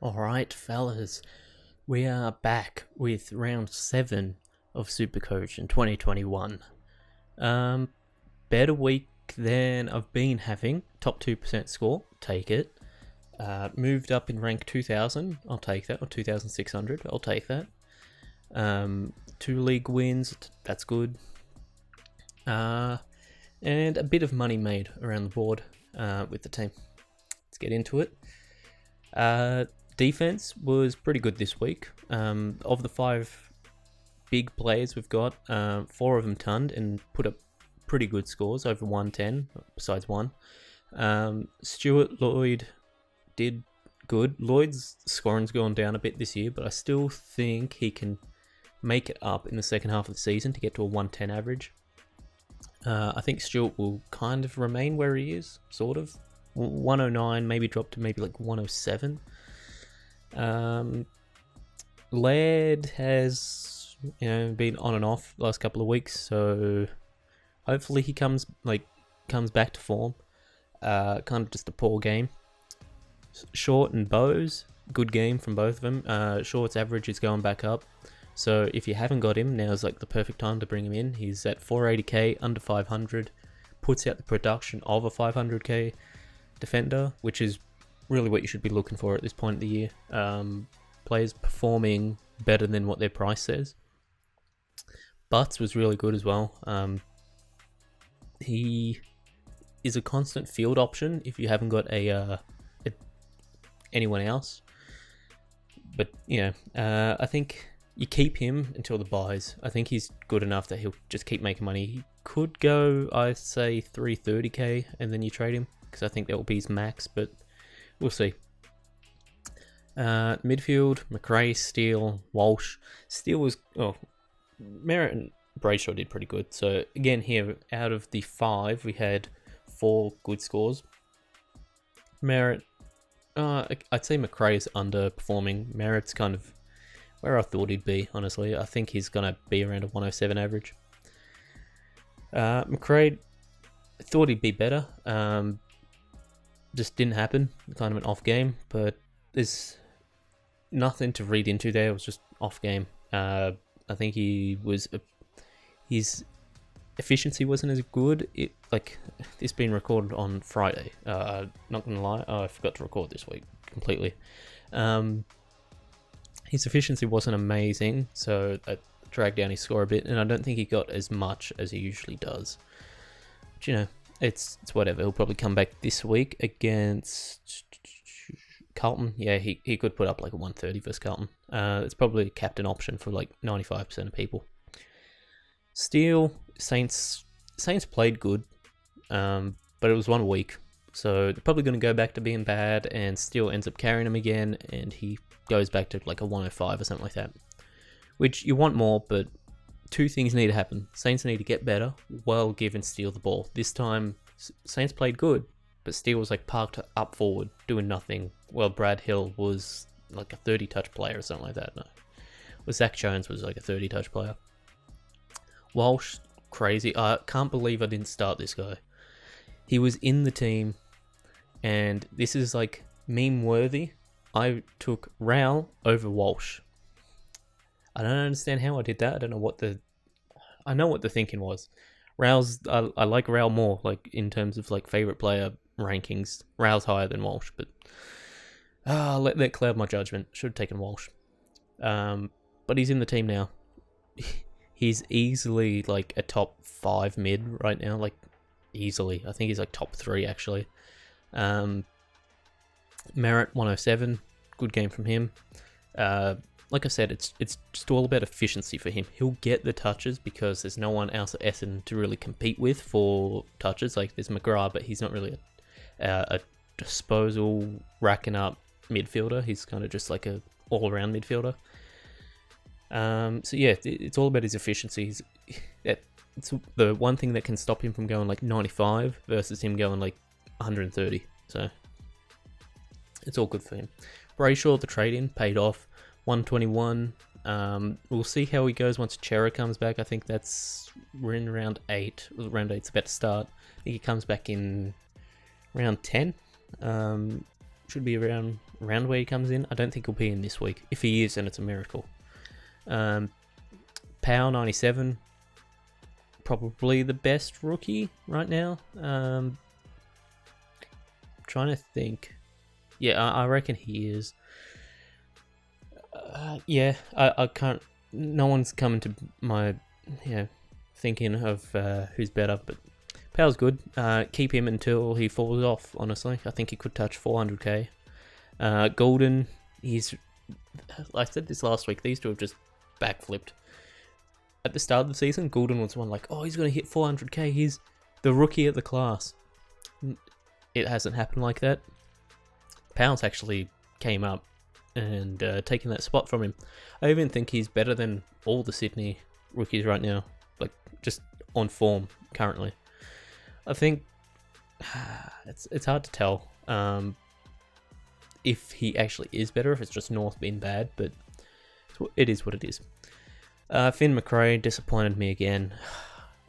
Alright, fellas, we are back with round 7 of Supercoach in 2021. Um, Better week than I've been having. Top 2% score, take it. Moved up in rank 2000, I'll take that, or 2600, I'll take that. 2 league wins, that's good. And a bit of money made around the board with the team. Let's get into it. Defense was pretty good this week. Of the 5 big players we've got, 4 of them tonned and put up pretty good scores, over 110, besides one. Stuart Lloyd did good. Lloyd's scoring's gone down a bit this year, but I still think he can make it up in the second half of the season to get to a 110 average. I think Stuart will kind of remain where he is, sort of. 109, maybe drop to maybe like 107. Laird has been on and off the last couple of weeks, so hopefully he comes back to form. Kind of just a poor game. Short and Bose, good game from both of them. Short's average is going back up, so if you haven't got him, now's like the perfect time to bring him in. He's at 480k, under 500, puts out the production of a 500k defender, which is really what you should be looking for at this point of the year. Players performing better than what their price says. Butts was really good as well. He is a constant field option if you haven't got anyone else. But I think you keep him until the buys. I think he's good enough that he'll just keep making money. He could go, I'd say, 330k, and then you trade him, because I think that will be his max, but we'll see. Midfield, McRae, Steele, Walsh. Steele was... Merritt and Brayshaw did pretty good. So again here, out of the 5, we had 4 good scores. Merritt... I'd say McRae is underperforming. Merritt's kind of where I thought he'd be, honestly. I think he's going to be around a 107 average. McRae, thought he'd be better. Just didn't happen. Kind of an off game, but there's nothing to read into there. It was just off game. I think his efficiency wasn't as good. This being recorded on Friday. Not gonna lie, I forgot to record this week completely. His efficiency wasn't amazing, so that dragged down his score a bit, and I don't think he got as much as he usually does. But it's whatever. He'll probably come back this week against Carlton. Yeah, he could put up like a 130 versus Carlton. It's probably a captain option for like 95% of people. Steele, Saints played good, but it was 1 week, so they're probably going to go back to being bad, and Steele ends up carrying him again, and he goes back to like a 105 or something like that, which you want more, but 2 things need to happen. Saints need to get better while giving Steele the ball. This time, Saints played good, but Steele was like parked up forward, doing nothing, while Brad Hill was like a 30-touch player or something like that. No, well, Zach Jones was like a 30-touch player. Walsh, crazy. I can't believe I didn't start this guy. He was in the team, and this is like meme-worthy. I took Rowell over Walsh. I don't understand how I did that. I don't know I know what the thinking was. I like Rowell more, like in terms of like favorite player rankings. Rowell's higher than Walsh, but let that cloud my judgment. Should have taken Walsh. But he's in the team now. He's easily like a top 5 mid right now, like easily. I think he's like top 3 actually. Merritt 107, good game from him. Like I said, it's just all about efficiency for him. He'll get the touches because there's no one else at Essen to really compete with for touches. Like there's McGrath, but he's not really a disposal racking up midfielder. He's kind of just like a all-around midfielder. So yeah, it's all about his efficiency. It's the one thing that can stop him from going like 95 versus him going like 130. So it's all good for him. Brayshaw, the trade-in, paid off. 121. We'll see how he goes once Chera comes back. I think we're in round 8. Round 8's about to start. I think he comes back in round 10. Should be around round where he comes in. I don't think he'll be in this week. If he is, then it's a miracle. Power 97, probably the best rookie right now. Trying to think. Yeah, I reckon he is. Yeah, I can't. No one's coming to my thinking of who's better, but Power's good. Keep him until he falls off, honestly. I think he could touch 400k. Golden, he's... I said this last week, these two have just backflipped. At the start of the season, Golden was one like, oh, he's going to hit 400k, he's the rookie of the class. It hasn't happened like that. Power's actually came up and taken that spot from him. I even think he's better than all the Sydney rookies right now, like just on form currently. I think it's hard to tell if he actually is better, if it's just North being bad, but it is what it is. Finn McRae disappointed me again.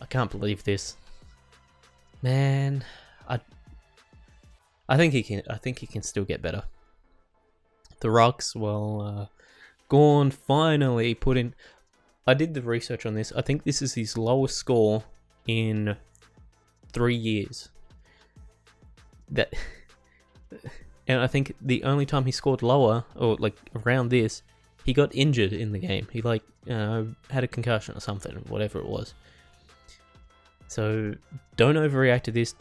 I can't believe this, man. I think he can. I think he can still get better. The Rocks, well, Gorn finally put in. I did the research on this. I think this is his lowest score in 3 years. And I think the only time he scored lower, or like around this, he got injured in the game. He like had a concussion or something, whatever it was. So don't overreact to this.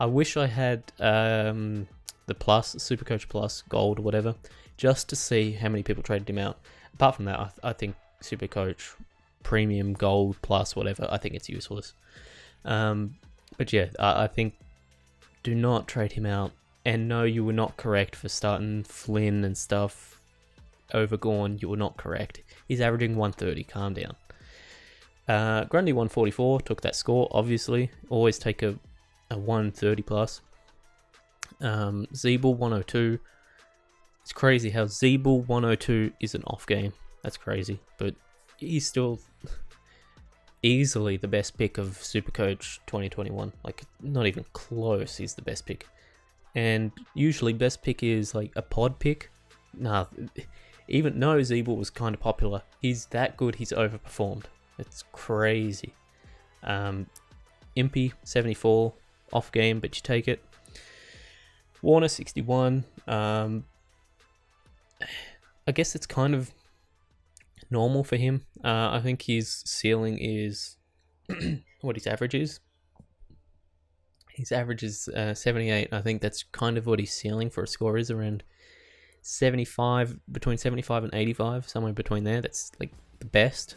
I wish I had the Plus, Supercoach Plus, Gold, whatever, just to see how many people traded him out. Apart from that, I think Supercoach Premium, Gold, Plus, whatever, I think it's useless. But yeah, I think do not trade him out. And no, you were not correct for starting Flynn and stuff over Gorn. You were not correct. He's averaging 130. Calm down. Grundy 144 took that score. Obviously, always take a 130 plus. Zeeble 102. It's crazy how Zeeble 102 is an off game. That's crazy, but he's still easily the best pick of Supercoach 2021. Like, not even close. He's the best pick. And usually best pick is like a pod pick. Nah, even Zeeble was kind of popular. He's that good, he's overperformed. It's crazy. Impy 74, off game, but you take it. Warner 61. I guess it's kind of normal for him. I think his ceiling is what his average is. His average is 78. I think that's kind of what his ceiling for a score is, around 75, between 75 and 85, somewhere between there. That's like the best.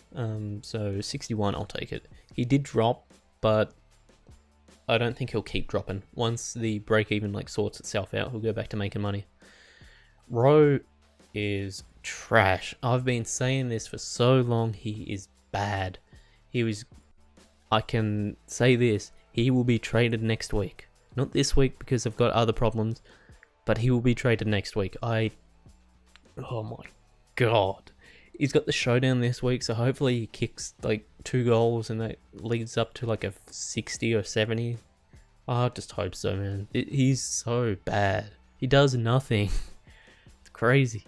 So 61, I'll take it. He did drop, but I don't think he'll keep dropping. Once the break even like sorts itself out, he'll go back to making money. Rowe is trash. I've been saying this for so long. He is bad. I can say this. He will be traded next week. Not this week because I've got other problems, but he will be traded next week. Oh my god. He's got the showdown this week, so hopefully he kicks like 2 goals and that leads up to like a 60 or 70. I just hope so, man. He's so bad. He does nothing. It's crazy.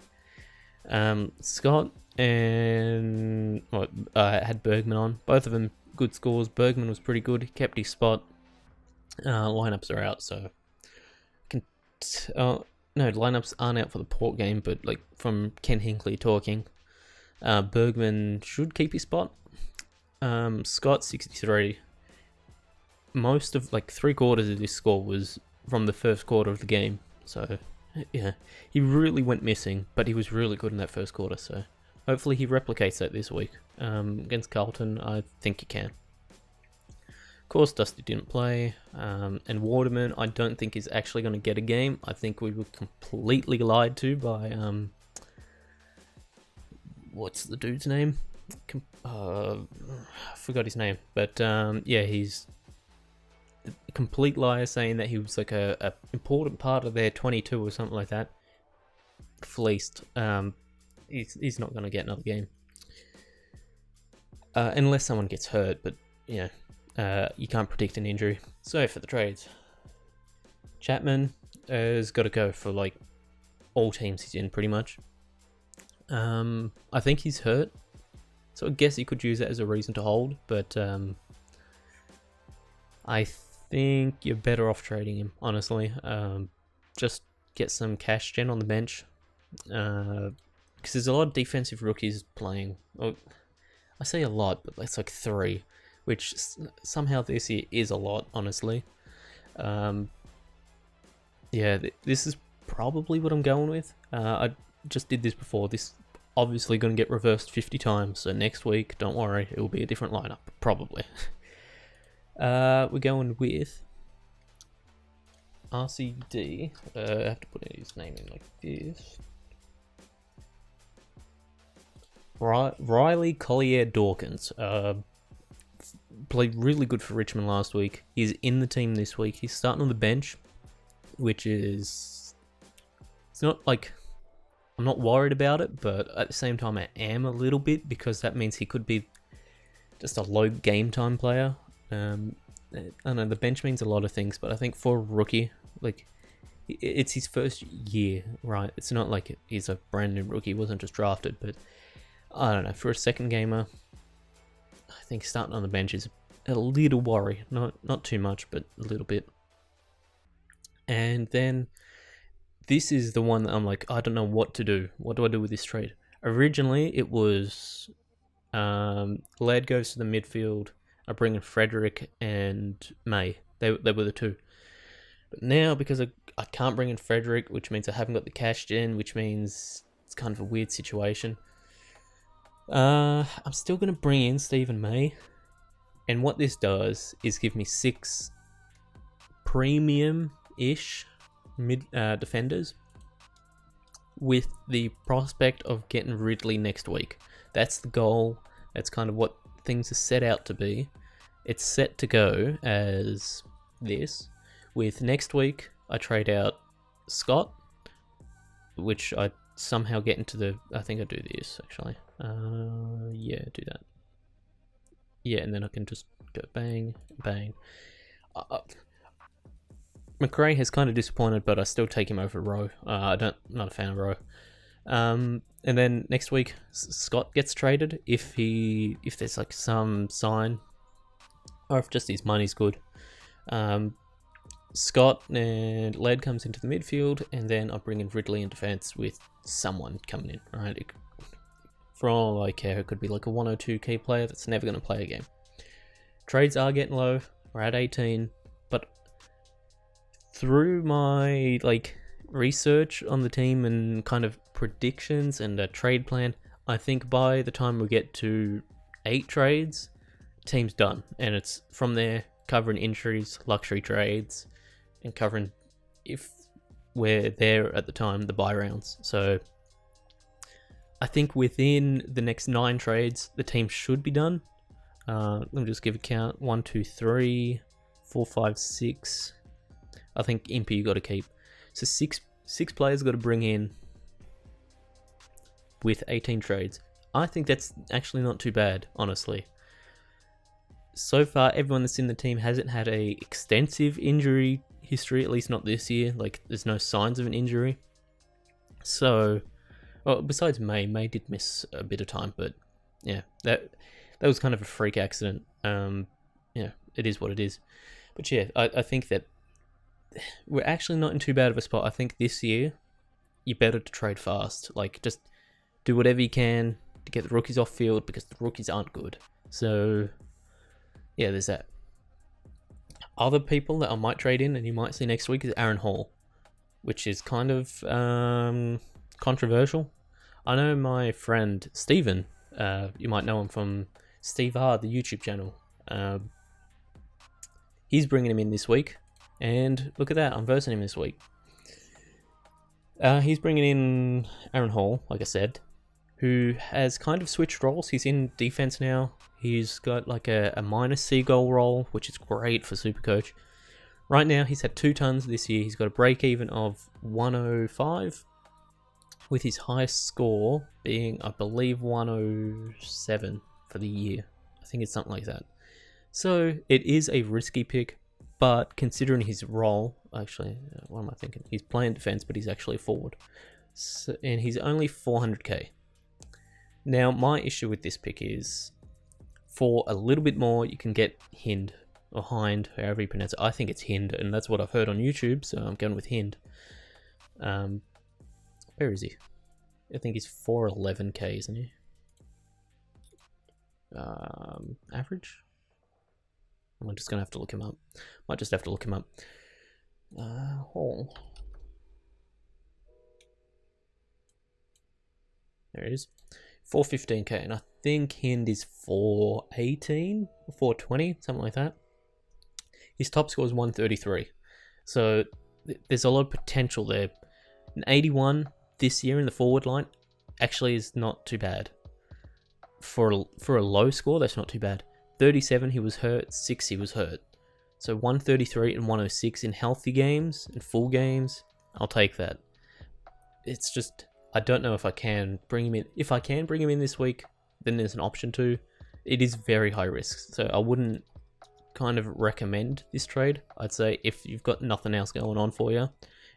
Scott and had Bergman on. Both of them good scores. Bergman was pretty good. He kept his spot. Lineups are out, so no, lineups aren't out for the Port game, but like from Ken Hinkley talking, Bergman should keep his spot. Scott 63. Most of like 3/4 of this score was from the first quarter of the game, so yeah, he really went missing, but he was really good in that first quarter. So hopefully he replicates that this week. Against Carlton, I think he can. Of course, Dusty didn't play, and Waterman I don't think is actually going to get a game. I think we were completely lied to by what's the dude's name? I forgot his name, but yeah, he's a complete liar, saying that he was like a important part of their 22 or something like that. Fleeced. He's not going to get another game. Unless someone gets hurt, but yeah, you can't predict an injury. So for the trades, Chapman has got to go for like all teams he's in pretty much. I think he's hurt, so I guess you could use that as a reason to hold, but I think you're better off trading him, honestly. Just get some cash gen on the bench, because there's a lot of defensive rookies playing. Oh, I say a lot, but it's like 3, which somehow this year is a lot, honestly. Yeah, this is probably what I'm going with. I just did this before. This obviously going to get reversed 50 times, so next week, don't worry, it will be a different lineup, probably. We're going with RCD. I have to put his name in like this. Riley Collier Dawkins. Played really good for Richmond last week. He's in the team this week. He's starting on the bench, which is... It's not like... I'm not worried about it, but at the same time I am a little bit, because that means he could be just a low game time player. I don't know, the bench means a lot of things, but I think for a rookie, like, it's his first year, right? It's not like he's a brand new rookie, he wasn't just drafted, but I don't know, for a second gamer, I think starting on the bench is a little worry. Not too much, but a little bit. And then this is the one that I'm like, I don't know what to do. What do I do with this trade? Originally, it was Laird goes to the midfield. I bring in Frederick and May. They were the 2. But now, because I can't bring in Frederick, which means I haven't got the cash in, which means it's kind of a weird situation. I'm still going to bring in Stephen May. And what this does is give me 6 premium-ish mid defenders with the prospect of getting Ridley next week. That's the goal. That's kind of what things are set out to be. It's set to go as this, with next week I trade out Scott, which I somehow get into the... I think I do this actually. Yeah, do that. Yeah, and then I can just go bang, bang. McRae has kind of disappointed, but I still take him over Rowe. Not a fan of Rowe. And then next week, Scott gets traded if there's like some sign, or if just his money's good. Scott and Laird comes into the midfield, and then I bring in Ridley in defense with someone coming in. Right, for all I care, it could be like a 102 key player that's never going to play a game. Trades are getting low. We're at 18, but through my research on the team and kind of predictions and a trade plan, I think by the time we get to 8 trades, team's done, and it's from there covering injuries, luxury trades, and covering, if we're there at the time, the buy rounds. So I think within the next 9 trades, the team should be done. Let me just give a count. 1, 2, 3, 4, 5, 6. I think Impy you got to keep. So six players got to bring in with 18 trades. I think that's actually not too bad, honestly. So far, everyone that's in the team hasn't had a extensive injury history, at least not this year. Like, there's no signs of an injury. So, well, besides May did miss a bit of time, but yeah, that was kind of a freak accident. Yeah, it is what it is. But yeah, I think that we're actually not in too bad of a spot. I think this year, you're better to trade fast. Like, just do whatever you can to get the rookies off field, because the rookies aren't good. So, yeah, there's that. Other people that I might trade in and you might see next week is Aaron Hall, which is kind of controversial. I know my friend Steven, you might know him from Steve R, the YouTube channel. He's bringing him in this week, and look at that, I'm versing him this week. He's bringing in Aaron Hall, like I said, who has kind of switched roles. He's in defense now. He's got like a minus C goal role, which is great for Supercoach. Right now, he's had 2 tons this year. He's got a break even of 105, with his highest score being, I believe, 107 for the year. I think it's something like that. So it is a risky pick, but considering his role, actually, what am I thinking? He's playing defense, but he's actually a forward. So, and he's only 400k. Now, my issue with this pick is, for a little bit more, you can get Hind, or Hind, however you pronounce it. I think it's Hind, and that's what I've heard on YouTube, so I'm going with Hind. Where is he? I think he's 411k, isn't he? Average? I'm just going to have to look him up. Might just have to look him up. Hall. There it is. 415k, and I think Hind is 418, 420, something like that. His top score is 133, so there's a lot of potential there. An 81 this year in the forward line actually is not too bad. For a low score, that's not too bad. 37 he was hurt, 6 he was hurt. So 133 and 106 in healthy games, in full games, I'll take that. It's just, I don't know if I can bring him in. If I can bring him in this week, then there's an option to. It is very high risk, so I wouldn't kind of recommend this trade. I'd say if you've got nothing else going on for you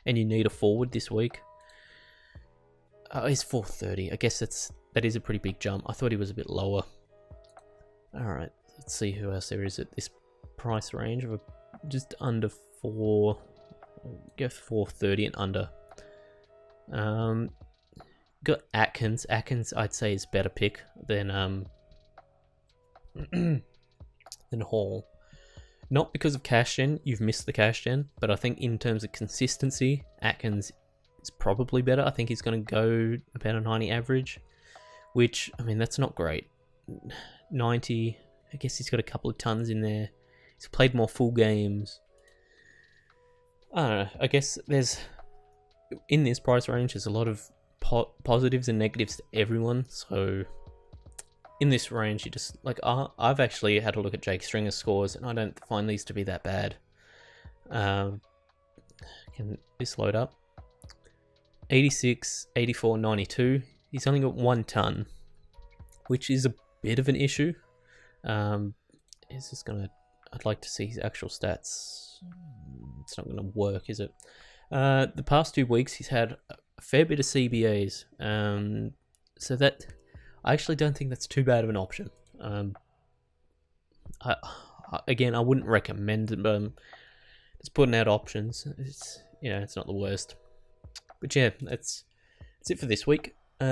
and you need a forward this week, he's 430. I guess that is a pretty big jump. I thought he was a bit lower. Alright, let's see who else there is at this price range of just under 4. Go 430 and under. Got Atkins. Atkins, I'd say, is a better pick than than Hall. Not because of cash gen, you've missed the cash gen, but I think in terms of consistency, Atkins is probably better. I think he's going to go about a 90 average, which, I mean, that's not great. 90, I guess he's got a couple of tons in there. He's played more full games. I don't know. I guess there's, in this price range, there's a lot of positives and negatives to everyone. So in this range, you just, like, I've actually had a look at Jake Stringer's scores, and I don't find these to be that bad. Can this load up? 86, 84, 92. He's only got 1 ton, which is a bit of an issue. Is this gonna? I'd like to see his actual stats. It's not gonna work, is it? The past 2 weeks, he's had a fair bit of CBAs. So that, I actually don't think that's too bad of an option. Again, I wouldn't recommend it, but it's putting out options. It's, you know, it's not the worst. But yeah, that's it for this week. See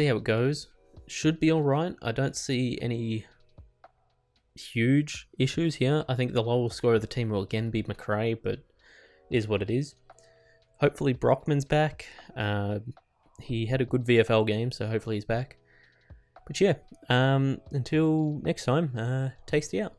how it goes. Should be alright. I don't see any huge issues here. I think the lowest score of the team will again be McRae, but it is what it is. Hopefully Brockman's back. He had a good VFL game, so hopefully he's back. But yeah, until next time, tasty out.